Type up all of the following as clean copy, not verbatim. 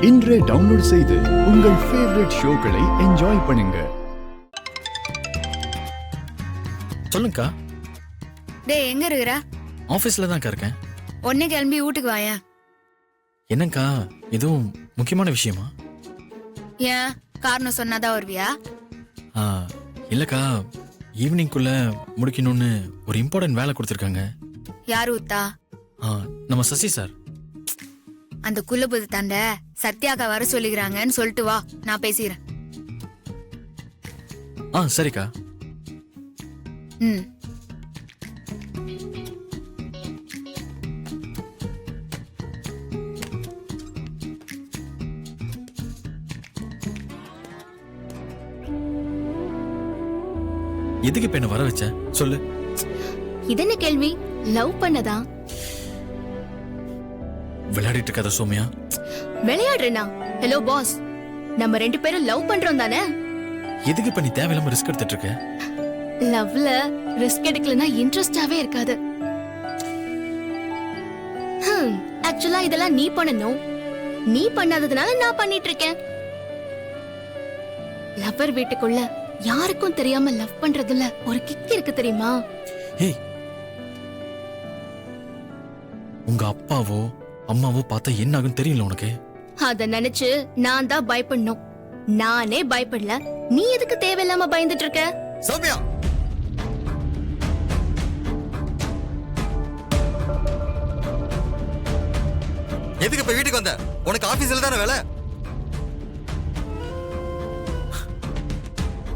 இன்றே டவுன்லோட் செய்து உங்கள் ஃபேவரட் ஷோக்களை என்ஜாய் பண்ணுங்க. சொல்லுங்கக்கா. டேய் எங்க இருக்கிற? ஆபீஸ்ல தான் இருக்கேன். உடனே கிளம்பி வீட்டுக்கு வாயா. என்னக்கா எதுவும் முக்கியமான விஷயமா? ஏன் காரணம் சொன்னாதான் வருவியா? இல்லக்கா, ஈவினிங்குள்ள முடிக்கணும்னு ஒரு இம்பார்ட்டன்ட் வேலை கொடுத்துருக்காங்க. யாரு உத்தா? நம்ம சசி சார். அந்த குள்ளபுது தாண்ட சத்யாக்கா வர சொல்லிக்கிறாங்கன்னு சொல்லிட்டு வா, நான் பேசிக்கிறேன். சரிக்கா. ம். எதுக்கு இப்ப என்ன வர வச்ச சொல்லு. இது என்ன கேள்வி? லவ் பண்ணதா? விளையாடிட்டு இருக்காத சோமியா. விளையாடுறேனா? ஹலோ பாஸ், நம்ம ரெண்டு பேரும் லவ் பண்றோம் தானே? எதுக்கு இப்ப நீ தேவையில்லாம ரிஸ்க் எடுத்துட்டு இருக்க? லவ்ல ரிஸ்க் எடுக்கலனா இன்ட்ரெஸ்டாவே இருக்காது. ஆக்சுவலா இதெல்லாம் நீ பண்ணணும். நீ பண்ணாததுனால நான் பண்ணிட்டு இருக்கேன். லவ்வர் வீட்டுக்குள்ள யாருக்கும் தெரியாம லவ் பண்றதுல ஒரு கிக் இருக்கு தெரியுமா? ஏய், உங்க அப்பாவோ அம்மாவோ பார்த்தா என்ன ஆகும் தெரியல உனக்கு? அத நினைச்சு நான் தான் பயப்படணும். நானே பயப்படல, நீ எதுக்கு தேவையில்லாம பயந்துட்டு இருக்க? சௌமியா, எதுக்கு இப்ப வீட்டுக்கு வந்த? உனக்கு ஆபீஸ்ல தானே வேலை?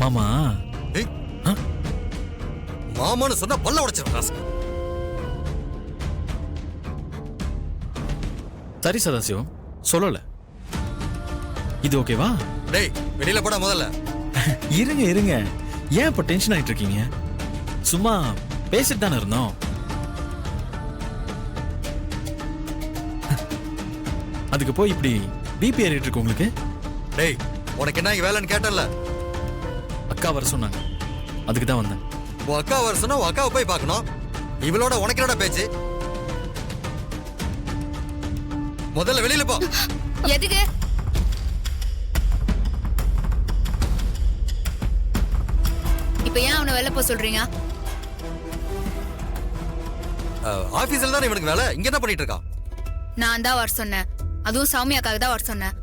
மாமா. மாமான்னு சொன்னா பல்ல உடைச்சிடும். சரி சதாசிவம், சொல்லல. இது ஓகேவா? டேய் வெளியில போடா முதல்ல. இருங்க இருங்க, ஏன் இப்ப டென்ஷன் ஆயிட்டு இருக்கீங்க? சும்மா பேசிட்டு தானே இருந்தோம். அதுக்கு போய் இப்படி பிபி ஏறிட்டு இருக்கு உங்களுக்கு? டேய் உனக்கு என்ன இங்க வேலைன்னு கேட்டல? அக்கா வர சொன்னாங்க, அதுக்கு தான் வந்தேன். உன் அக்கா வர சொன்னா உன் அக்காவை போய் பார்க்கணும். இவளோட உனக்கு என்னடா பேச்சு? முதல்ல வெளியில போ. எதுக்கு? இப்ப ஏன் அவனை வெளில போக சொல்றீங்க? ஆபீஸ்ல தானே இவனுக்கு வேலை, இங்க என்ன பண்ணிட்டு இருக்கான்? நான் தான் வர சொன்னேன், அதுவும் சௌமியாக்காக தான் வர சொன்னேன்.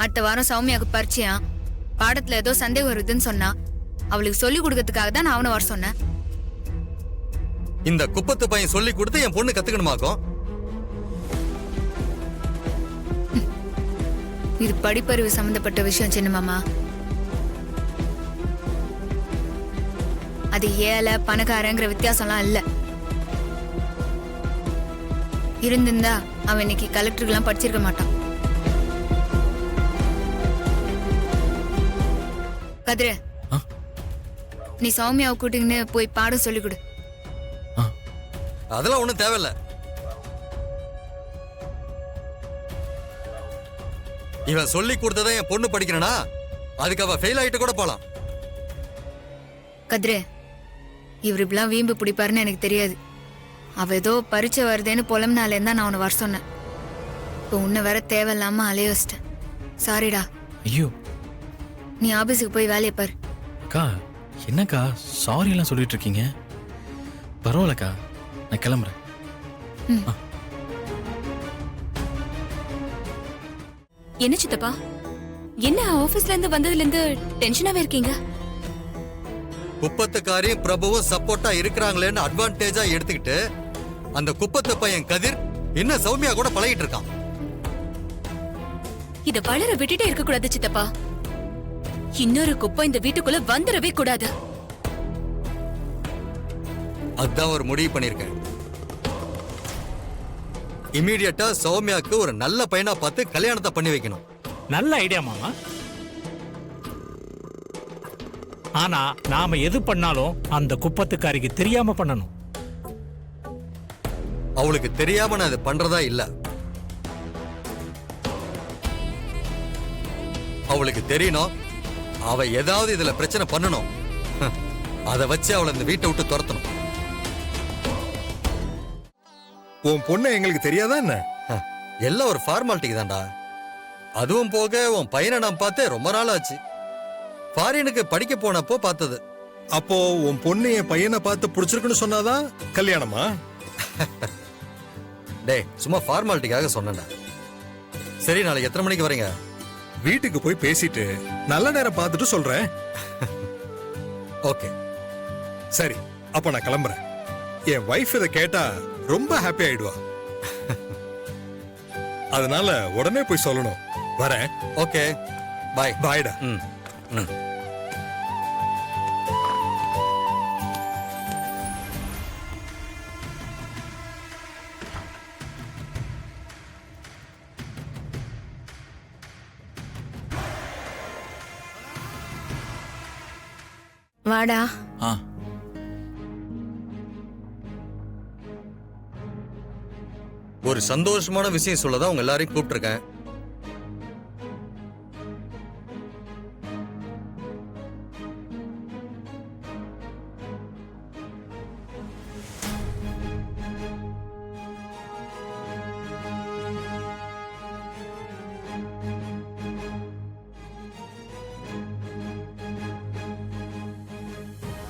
அடுத்த வாரம் சௌமியாக்கு பரிச்சையா, பாடத்துல ஏதோ சந்தேகம் வருதுன்னு சொன்னா, அவளுக்கு சொல்லி கொடுக்கறதுக்காக தான் நான் அவனை வர சொன்னேன். இந்த குப்பத்து பையன் சொல்லி கொடுத்து என் பொண்ணு கத்துக்கணுமாக்கும்? இது படிப்பறிவு சம்பந்தப்பட்ட விஷயம் சின்ன மாமா. அது ஏழை பணக்காரங்கிற வித்தியாசம்லாம் இல்ல. இருந்திருந்தா அவன் இன்னைக்கு கலெக்டருக்கெல்லாம் படிச்சிருக்க மாட்டான். கதிர, நீ சௌமியாவை கூட்டிங்கன்னு போய் பாடம் சொல்லி கொடு. அதெல்லாம் ஒண்ணும் தேவையில்ல. இவன் சொல்லி கொடுத்ததை என் பொண்ணு படிக்கிறனா, அதுக்கு அவ ஃபெயில் ஆயிட்டு கூட போலாம். கதிர, இவர் இப்படிலாம் வீம்பு பிடிப்பாருன்னு எனக்கு தெரியாது. அவ ஏதோ பரிச்சை வருதேன்னு புலம்னாலே தான் நான் அவனை வர சொன்னேன். இப்போ உன்னை வேற தேவையில்லாம அலைய வச்சிட்டேன். சாரிடா. ஐயோ, நீ ஆபீஸுக்கு போய் வேலையை பாரு. அக்கா என்னக்கா சாரி எல்லாம் சொல்லிட்டு இருக்கீங்க? பரவாயில்லக்கா, நான் கிளம்புறேன். என்ன சித்தப்பா, என்ன ஆபீஸ்ல இருந்து வந்ததுல இருந்து டென்ஷனாவே இருக்கீங்க? குப்பத்துக்காரையும் பிரபுவும் சப்போர்ட்டா இருக்கிறாங்களேன்னு அட்வான்டேஜா எடுத்துக்கிட்டு அந்த குப்பத்து பையன் கதிர் இன்னும் சௌமியா கூட பழகிட்டு இருக்கான். இத வளர விட்டுட்டே இருக்க கூடாது சித்தப்பா. இன்னொரு குப்பை இந்த வீட்டுக்குள்ள வந்துடவே கூடாது. அதான் ஒரு முடிவு பண்ணிருக்கேன். இமீடியட்டா சௌமியாக்கு ஒரு நல்ல பையனா பார்த்து கல்யாணத்தை பண்ணி வைக்கணும். நல்ல ஐடியா மாமா. ஆனா நாம எது பண்ணாலும் அந்த குப்பத்துக்காரிக்கு தெரியாம பண்ணணும். அவளுக்கு தெரியாம நான் இது பண்றதா இல்ல. அவளுக்கு தெரியணும், அவ ஏதாவது இதுல பிரச்சனை பண்ணணும். அதை வச்சு அவளை இந்த வீட்டை விட்டு துரத்தணும். உன் பொண்ணு எங்களுக்கு தெரியாதா என்ன? எல்லாம் ஒரு ஃபார்மாலிட்டிக்கு தான்டா. அதுவும் போக உன் பையனை நான் பார்த்து ரொம்ப நாள் ஆச்சு. ஃபாரினுக்கு படிக்க போனப்போ பார்த்தது. அப்போ உன் பொண்ணு என் பையனை பார்த்து பிடிச்சிருக்குன்னு சொன்னாதான் கல்யாணமா? டேய் சும்மா ஃபார்மாலிட்டிக்காக சொன்னேன்டா. சரி நாளைக்கு எத்தனை மணிக்கு வரீங்க? வீட்டுக்கு போய் பேசிட்டு நல்ல நேரம் பார்த்துட்டு சொல்றேன். ஓகே. சரி, அப்ப நான் கிளம்புறேன். என் வைஃப் இதை கேட்டா ரொம்ப ஹாப்பி ஆயிடுவா. அதனால உடனே போய் சொல்லணும். வரேன். Okay bye. பாய்டா. ம் ம். வாடா. ஆ ஒரு சந்தோஷமான விஷயம் சொல்லதான் உங்க எல்லாரையும் கூப்பிட்டிருக்கேன்.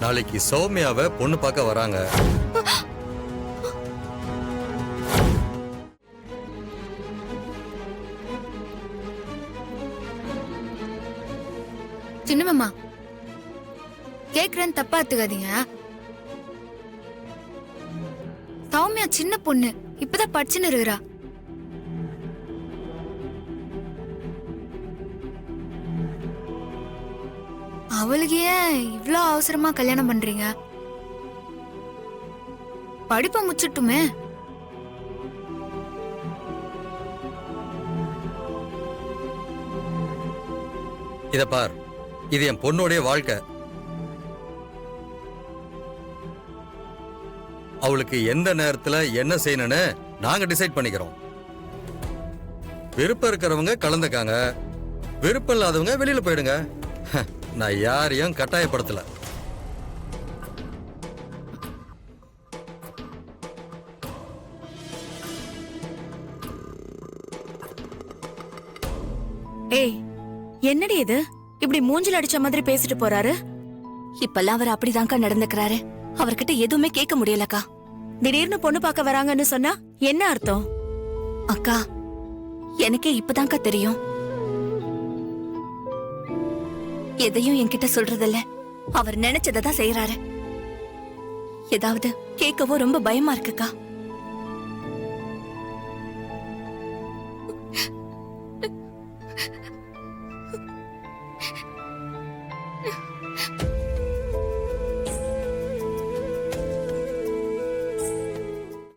நாளைக்கு சௌமியாவை பொண்ணு பார்க்க வராங்க. சின்ன மாமா, கேக்குறேன்னு தப்பா எடுத்துக்காதீங்க. சௌமியா சின்ன பொண்ணு, இப்பதான் படிச்சுன்னு இருக்கிறா. அவளுக்கு ஏன் இவ்ளோ அவசரமா கல்யாணம் பண்றீங்க? படிப்பை முச்சிட்டுமே. இத பார், இது என் பொண்ணுடைய வாழ்க்கை. அவளுக்கு எந்த நேரத்துல என்ன செய்யணும்னு நாங்க டிசைட் பண்ணிக்கிறோம். விருப்பம் இருக்கிறவங்க கலந்துக்காங்க, விருப்பம் இல்லாதவங்க வெளியில போயிடுங்க. நான் யாரையும் கட்டாயப்படுத்தல. ஏய், என்னடி இது இப்படி மூஞ்சில அடிச்ச மாதிரி பேசிட்டு போறாரு? இப்பெல்லாம் அவர் அப்படிதான்க்கா நடந்துக்கிறாரு. அவர்கிட்ட எதுவுமே கேட்க முடியலக்கா. திடீர்னு பொண்ணு பார்க்க வராங்கன்னு சொன்னா என்ன அர்த்தம்? அக்கா, எனக்கே இப்பதான்க்கா தெரியும். எதையும் என்கிட்ட சொல்றதில்ல. அவர் நினைச்சதான் செய்யறாரு. ஏதாவது கேட்கவோ ரொம்ப பயமா இருக்குக்கா.